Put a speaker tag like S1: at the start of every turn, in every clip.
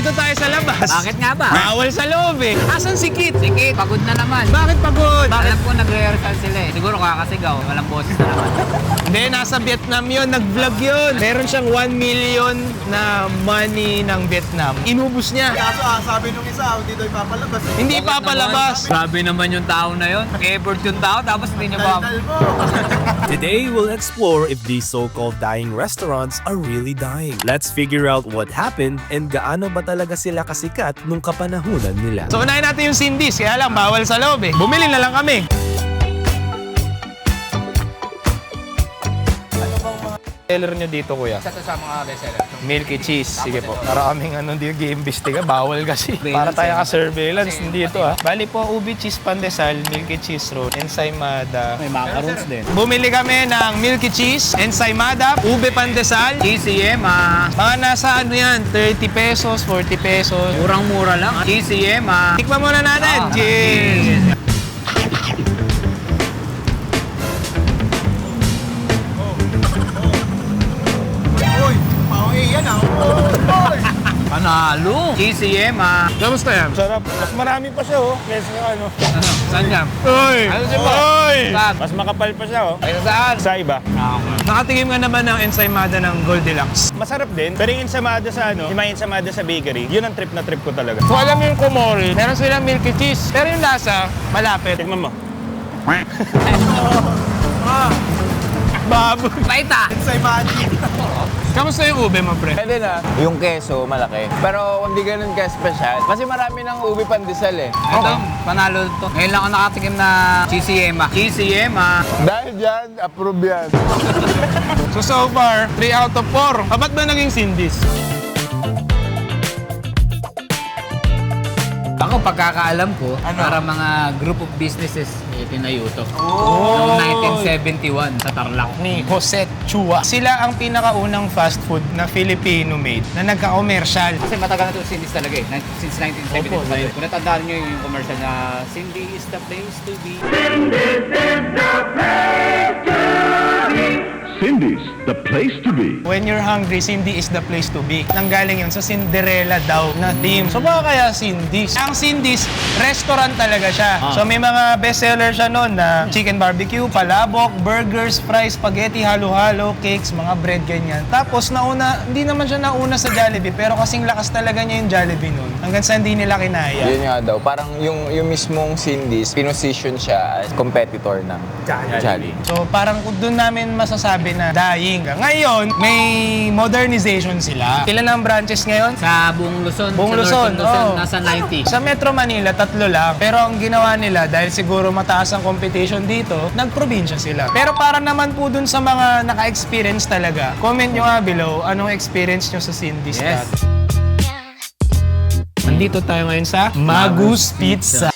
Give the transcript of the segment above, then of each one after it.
S1: Nandito tayo sa labas.
S2: Bakit nga ba?
S1: Bawal sa loob eh. Asan si Kit?
S2: Sige, pagod na naman.
S1: Bakit pagod?
S2: Alam ko nagre-rehearsal sila eh. Siguro kakasigaw, walang boses na naman.
S1: Hindi, nasa Vietnam yun. Nag-vlog yun. Meron siyang 1 million na money ng Vietnam. Inubos niya.
S3: Kaso sabi nung isa, hindi daw ipapalabas.
S1: Hindi papalabas.
S2: Grabe naman yung tao na yun. Nag-effort yung tao, tapos hindi niya ba...
S3: Dal mo.
S4: Today, we'll explore if these so-called dying restaurants are really dying. Let's figure out what happened and gaano ba talaga sila kasikat nung kapanahunan nila.
S1: So, unahin natin yung Cindy's. Kaya lang, bawal sa loob eh. Bumili na lang kami. Seller nyo dito, kuya?
S2: Isa to sa mga bestseller.
S1: Milky cheese. Sige po. Para kaming di bawal kasi. Para tayo ka-surveillance, hindi ito ah. Bali po, ubi cheese pandesal, milky cheese roll, ensaymada.
S2: May macarons din.
S1: Bumili kami ng milky cheese, ensaymada, ube pandesal.
S2: GCM,
S1: Mga nasa ano yan, 30 pesos, 40 pesos.
S2: murang-mura lang. GCM,
S1: Tikman muna natin. Cheers!
S3: Uy, pauwi yan ah. Uy!
S2: Panalo. GCM,
S1: Kamusta yan?
S3: Sarap. Mas marami pa siya oh. Kesa ano.
S2: Ano? Saan yan?
S1: Uy!
S2: Ano siya ba?
S1: Uy!
S2: Saan?
S3: Mas makapal pa siya oh.
S2: Ay, saan?
S3: Sa iba.
S1: Nakatingin ka naman ng ensaymada ng Goldilocks.
S3: Masarap din. Pero yung ensamada sa ano, yung mga ensamada sa bakery, yun ang trip na trip ko talaga.
S1: Kung alam mo yung kumori, meron silang milky cheese. Pero yung lasa, malapit.
S3: Tikman mo.
S1: Baboy.
S2: Paita!
S3: Ensaymada.
S1: Kamusta yung ube mo, pre?
S5: Pwede na. Yung keso, malaki. Pero hindi ganun ka-special. Kasi marami ng ubi pandesal eh.
S2: Ito, panalo to. Ngayon lang ako nakatikim na GCM, GCM,
S5: Dahil dyan, approve yan.
S1: So far, 3 out of 4. Ba't ba naging Cindy's?
S2: Ako, pagkakaalam ko, para mga group of businesses, itinayo to. Noong 1971 sa Tarlac.
S1: Ni Jose Chua. Sila ang pinakaunang fast food na Filipino-made na nagka-commercial.
S2: Kasi matagal na ito Cindy's talaga eh. Since 1972.
S1: Opo, sir.
S2: Kung natandaan nyo yung commercial na Cindy is the place to be.
S6: Cindy's, the place to be.
S1: When you're hungry, Cindy is the place to be. Nanggaling yun sa Cinderella daw na theme. So baka kaya Cindy's? Ang Cindy's, restaurant talaga siya. So may mga bestseller siya noon na chicken barbecue, palabok, burgers, fries, spaghetti, halo-halo, cakes, mga bread, ganyan. Tapos nauna, hindi naman siya nauna sa Jollibee, pero kasing lakas talaga niya yung Jollibee noon. Hanggang sa hindi nila kinaya.
S5: Yun nga daw. Parang yung mismong Cindy's, pinosisyon siya as competitor ng Jollibee.
S1: So parang doon namin masasabi na dying. Ngayon, may modernization sila. Ilan ang branches ngayon?
S2: Sa buong Luzon.
S1: Buong
S2: sa
S1: Luzon,
S2: Northern Luzon,
S1: oo.
S2: nasa 90.
S1: Sa Metro Manila, 3 lang. Pero ang ginawa nila, dahil siguro mataas ang competition dito, nagprobinsya sila. Pero para naman po dun sa mga naka-experience talaga, comment nyo nga below, anong experience nyo sa Cindy's.
S2: Yes.
S1: Nandito tayo ngayon sa Magus Pizza.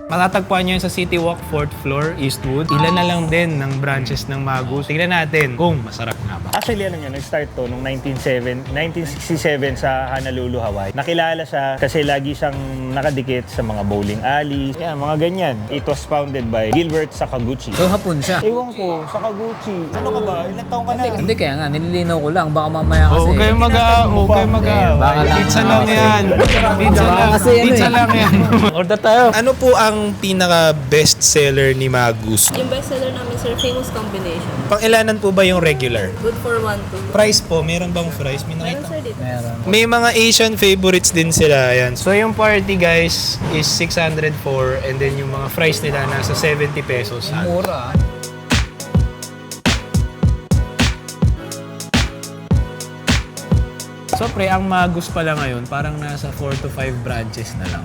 S1: Matatagpuan nyo yun sa City Walk, 4th floor, Eastwood. Ilan na lang din ng branches ng Magus. Tignan natin kung masarap nga ba.
S3: Actually, ano niya, nag-start to noong 1967 sa Honolulu, Hawaii. Nakilala siya kasi lagi siyang nakadikit sa mga bowling alley. Yan, mga ganyan. It was founded by Gilbert Sakaguchi.
S2: So, hapon siya.
S3: Ewan ko, Sakaguchi. Ano ka ba? Ilan taong ka na?
S2: Hindi, kaya nga, nililinaw ko lang. Baka mamaya kasi.
S1: Huwag kayong
S2: Baka lang,
S1: Pizza lang yan. Pizza lang.
S2: kasi ano
S1: Pizza
S2: eh.
S1: lang yan. Order tayo. Ano po ang pinaka-best seller ni Magus?
S7: Yung bestseller namin, sir, famous combination.
S1: Pang-ilanan po ba yung regular?
S7: Good for 1, 2.
S1: Price po, meron bang price? May
S7: Meron,
S1: nakita.
S7: sir, dito.
S1: May mga Asian favorites din sila. Ayan. So yung party guys is 604 and then yung mga fries nila nasa 70 pesos.
S2: Mura.
S1: So pre, ang Magus pala ngayon parang nasa 4 to 5 branches na lang.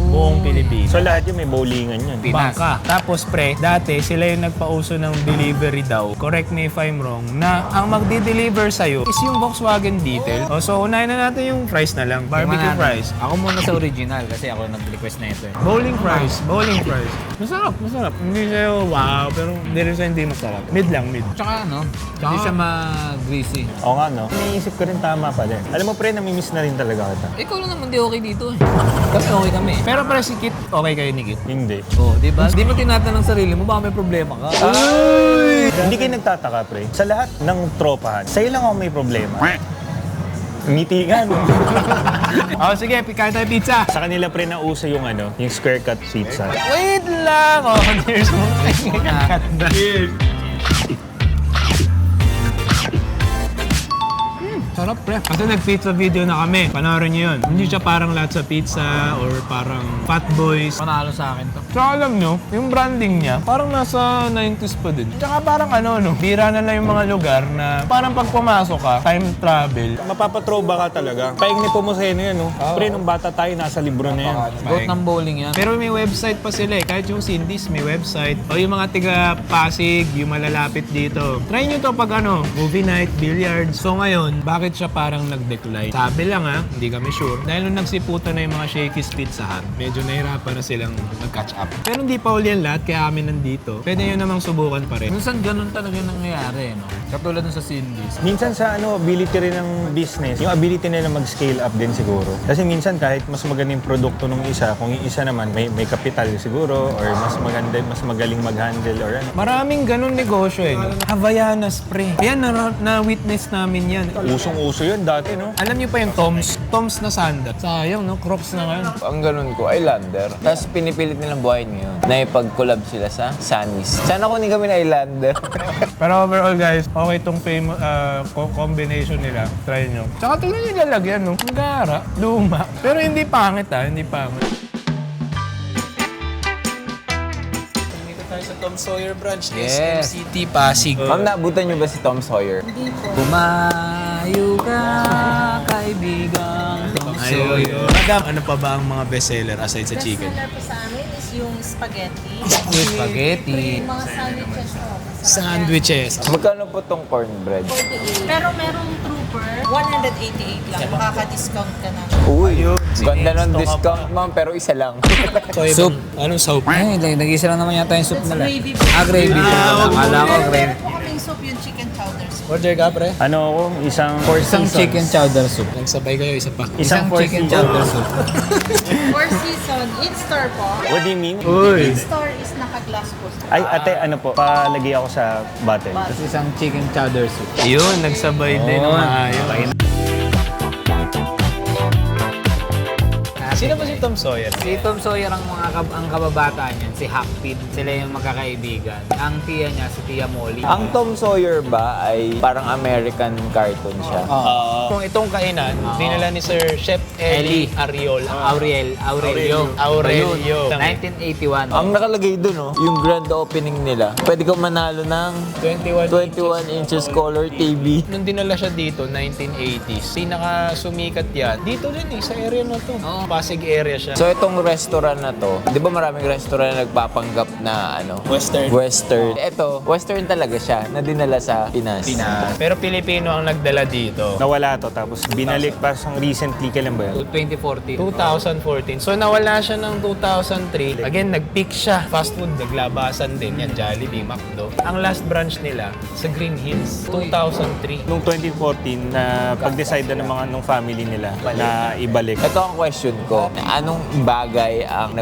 S1: Buong Pilipinas.
S3: So lahat yun may bowlingan yun.
S2: Pinas.
S1: Bangka. Tapos pre, dati sila yung nagpauso ng delivery daw. Correct me if I'm wrong. Na ang magdi-deliver sa'yo is yung Volkswagen Detail. So unahin na natin yung fries na lang. Barbecue
S2: Tingnan natin.
S1: fries.
S2: Ako muna sa original kasi ako nag-request na ito eh.
S1: Bowling fries. Bowling fries. Masarap, masarap. Hindi siya wow, pero hindi rin siya hindi masarap. Mid lang, mid.
S2: Tsaka ano, hindi siya ma-greasy.
S3: Oo nga, no? Iniisip ko rin tama pa din. Alam mo, pre, namimiss na rin talaga kita.
S2: Ikaw lang naman di okay dito eh. Kami okay kami.
S1: Pero Pero pre, si Kit, okay kayo ni Kit?
S3: Hindi.
S2: Oh, di ba? Di mo tinatanong sarili mo, baka may problema ka.
S3: Hindi kayo nagtataka, pre. Sa lahat ng tropahan, sa'yo lang ako may problema. Meetingan.
S1: Oh, sige, kain tayo pizza.
S3: Sa kanila, pre, nauso yung yung square cut pizza.
S1: Wait lang! Oh, there's something. Sarap, pre. Kasi nag-pizza video na kami. Panoorin nyo yun. Hindi siya parang lahat sa pizza or parang Fat Boys.
S2: Panalo sa akin to.
S1: Tsaka alam nyo, yung branding niya, parang nasa 90s pa din. Tsaka parang bira na lang yung mga lugar na parang pag pumasok ka, time travel.
S3: Mapapatroba ka talaga. Paing ni Pomoseno yan, no? Pre, nung bata tayo, nasa libro na yan.
S2: Goat ng bowling yan.
S1: Pero may website pa sila eh. Kahit yung Cindy's, may website. O yung mga tiga Pasig, yung malalapit dito. Try nyo to pag movie night, billiards. So ngayon, bakit siya parang nag-decline? Sabi lang hindi kami sure. Dahil nung nagsiputan na yung mga Shakey's Pizza Hut, medyo nahirapan na silang mag-catch up. Pero hindi pa uli yan lahat, kaya kami nandito. Pwede nyo namang subukan pa rin.
S2: Minsan ganun talaga nangyayari, no? Katulad dun sa Cindy's.
S3: Minsan sa ability rin ng business, yung ability nila mag-scale up din siguro. Kasi minsan kahit mas maganda yung produkto ng isa, kung yung isa naman may kapital siguro or mas maganda, mas magaling mag-handle or ano.
S1: Maraming ganun negosyo eh. No? Havaianas, pre. Ayan, na-witness namin yan.
S3: Usong-uso yun dati, no?
S1: Alam niyo pa yung Toms na sandal. Sayang, no? Crocs na ngayon.
S5: Ang ganun ko, Islander. Tapos pinipilit nilang buhayin ngayon na ipag-collab sila sa Sunnies. Sana kunin kami na Islander.
S1: Pero overall guys, okay itong famous combination nila. Try nyo. Tsaka tingnan nyo lalagyan, no? Ang gara, luma. Pero hindi pangit hindi pangit. Dito tayo sa Tom Sawyer branch,
S5: Yes.
S1: SMCT Pasig.
S5: Ma'am, naabutan niyo ba si Tom Sawyer?
S2: Bumayo ka, kaibigan.
S1: Ayun. Madam, ano pa ba ang mga bestseller aside sa chicken?
S7: Bestseller po sa amin is yung spaghetti.
S2: Spaghetti.
S7: Yung mga sandwiches po.
S1: Sandwiches.
S5: Magkano po tong cornbread?
S7: 48. Pero merong trooper, 188 lang. Makaka-discount ka na.
S5: Uy, ganda ng
S1: Gusto ka
S5: discount, ma'am, pero isa lang.
S2: Soup.
S1: Anong soup?
S2: Ay, nag-isa lang naman yata yung soup
S7: That's
S2: nila.
S7: gravy.
S2: Gravy. Akala ko gravy.
S7: Meron po kaming soup yung chicken chowder soup.
S1: Order ka, pre?
S3: Ano ako, isang four
S2: Isang
S3: seasons.
S2: chicken chowder soup.
S1: Nagsabay kayo, isa pa.
S2: Isang
S3: four
S2: chicken
S3: seasons.
S2: chowder soup.
S7: Four season, in-store po.
S3: What do you mean?
S7: In-store is naka-glass po.
S3: Ay, ate, ano po, palagay ako sa bottle.
S2: Tapos isang chicken chowder soup.
S1: Yun, nagsabay din ng maayos. Sino ba si Tom Sawyer?
S2: Si Tom Sawyer ang ang kababata niyan, si Hackpid. Sila yung magkakaibigan. Ang tiya niya, si Tia Molly.
S5: Ang Tom Sawyer ba ay parang American cartoon siya?
S1: Kung itong kainan, dinala ni Sir Chef Eli Ariola.
S2: Aurelio. 1981.
S5: Ang nakalagay dun, yung grand opening nila, pwede kang manalo ng 21 inches color TV.
S1: Nung dinala siya dito, 1980s, pinaka-sumikat yan. Dito din sa area na to. Pasig area siya.
S5: So itong restaurant na to, di ba maraming restaurant na nagpapanggap na Western. Ito, Western talaga siya na dinala sa Pinas.
S1: Pero Pilipino ang nagdala dito.
S3: Nawala to, tapos binalik pa sang recently, kailan ba yun?
S2: 2014.
S1: 2014. So nawala siya ng 2003. Again, nag-peak siya. Fast food, naglabasan din. Yan, Jollibee, McDo. Ang last branch nila, sa Green Hills, 2003.
S3: Nung 2014, na pag-decide na ng mga nung family nila na ibalik.
S5: Ito ang question ko. Anong bagay ang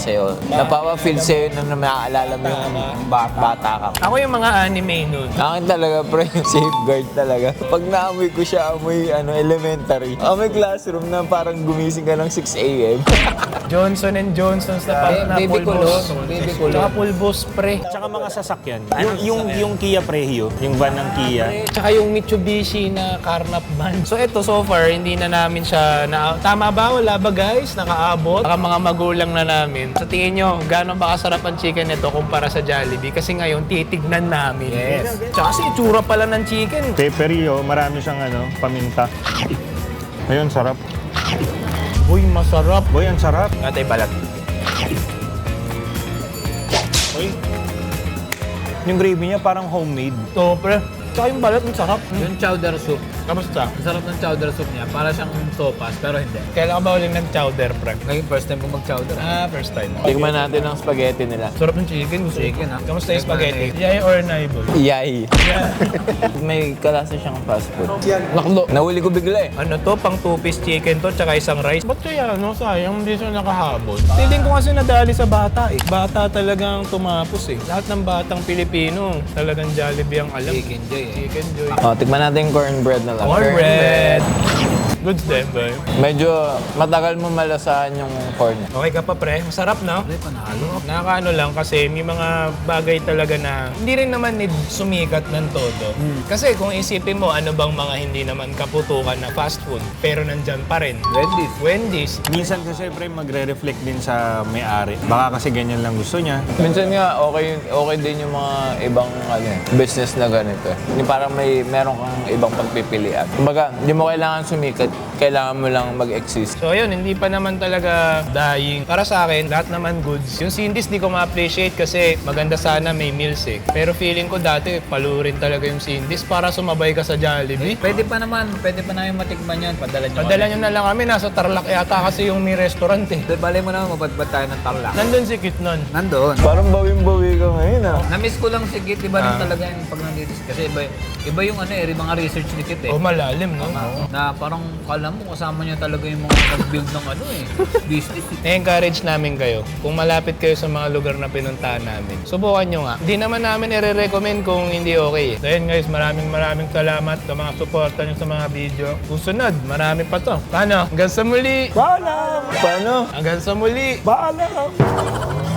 S5: sa'yo? Napapa-feel sa'yo na naaalala mo yung bata ka?
S1: Ako yung mga anime nun.
S5: Akin talaga, pre, safeguard talaga. Pag naamoy ko siya, amoy elementary. Amoy classroom na parang gumising ka ng 6 a.m.
S1: Johnson & Johnson sa na
S2: Baby
S1: pulbos.
S2: Kulot. Baby Kulot.
S1: Tsaka pulbos, pre.
S3: Tsaka mga sasakyan. Yung Kia Prehio, yung van ng Kia.
S1: Tsaka yung Mitsubishi na carnap van. So ito, so far, hindi na namin siya tama ba? Wala ba guys? Nakaabot? Baka mga magulang na namin. Sa tingin nyo, gano'n ba kasarap ang chicken nito kumpara sa Jollibee? Kasi ngayon, titignan namin. Yes. Tsaka kasi itsura pala ng chicken.
S3: Pepperio, marami siyang paminta. Ayun, sarap.
S1: Uy, masarap.
S3: Boy, ang sarap.
S1: Natay balat.
S3: Yung gravy niya parang homemade.
S1: So, pre, Tsaka yung balat, ang sarap.
S2: Yung chowder soup.
S1: Kamusta?
S2: Ang sarap ng chowder soup niya. Para siyang sopas, pero hindi.
S1: Kailan ka ba uling nag-chowder, Frank?
S2: Ngayon, first time ko mag-chowder.
S1: First time.
S5: Tikman natin ang spaghetti nila.
S1: Sarap ng chicken.
S2: Chicken, ha?
S1: Kamusta yung spaghetti? Yay or naibol?
S5: Yay! May kalasa siyang fast food. Naklo. Nahuli ko bigla eh.
S1: Ano to? Pang 2-piece chicken to, tsaka isang rice. Ba't kaya, no? Sayang, hindi siya nakahabol. Feeling ko kasi nadali sa bata eh. Bata talagang tumapos eh. Lahat ng batang Pilipino, talagang Jollibee ang alam.
S2: Chicken Joy, eh.
S1: Chicken Joy.
S5: Tikman natin yung cornbread na lang.
S1: Cornbread! Goods din, boy.
S5: Medyo matagal mo malasahan yung corn.
S1: Okay ka pa, pre? Masarap, no?
S2: Ay, panalo.
S1: Nakakaano lang kasi may mga bagay talaga na hindi rin naman need sumikat ng todo. Kasi kung isipin mo, ano bang mga hindi naman kaputukan na fast food, pero nandyan pa rin. Wendy's.
S3: Minsan kasi syempre magre-reflect din sa may-ari. Baka kasi ganyan lang gusto niya.
S5: Minsan nga, okay din yung mga ibang business na ganito. Yung parang meron kang ibang pagpipilian. Kumbaga, hindi mo kailangan sumikat, kailangan mo lang mag-exist.
S1: So ayun, hindi pa naman talaga dying. Para sa akin, lahat naman goods. Yung Cindy's di ko ma-appreciate kasi maganda sana may meals eh. Pero feeling ko dati, palurin talaga yung Cindy's para sumabay ka sa Jollibee.
S2: Pwede pa namin matikman yan. Padala nyo.
S1: Padala nyo na lang kami, nasa Tarlac yata kasi yung may restaurant eh.
S2: Balay mo naman, mabadbad tayo ng Tarlac.
S1: Nandun si Kit nun.
S2: Nandun.
S5: Parang bawing-bawi ka ngayon ah.
S2: Na-miss ko lang si Kit, iba lang talaga yung pag nandito. Kasi iba yung mga research ni Kit eh.
S1: Oh, malalim, no?
S2: Na parang kala mo kasama niya talaga yung mga nag-build ng business.
S1: I-encourage namin kayo. Kung malapit kayo sa mga lugar na pinuntahan namin, subukan nyo nga. Hindi naman namin i-recommend kung hindi okay. So yun guys, maraming salamat sa mga suporta nyo sa mga video. Susunod, marami pa to. Paano? Hanggang sa muli!
S3: Paalam!
S5: Paano?
S1: Hanggang sa muli!
S3: Paalam!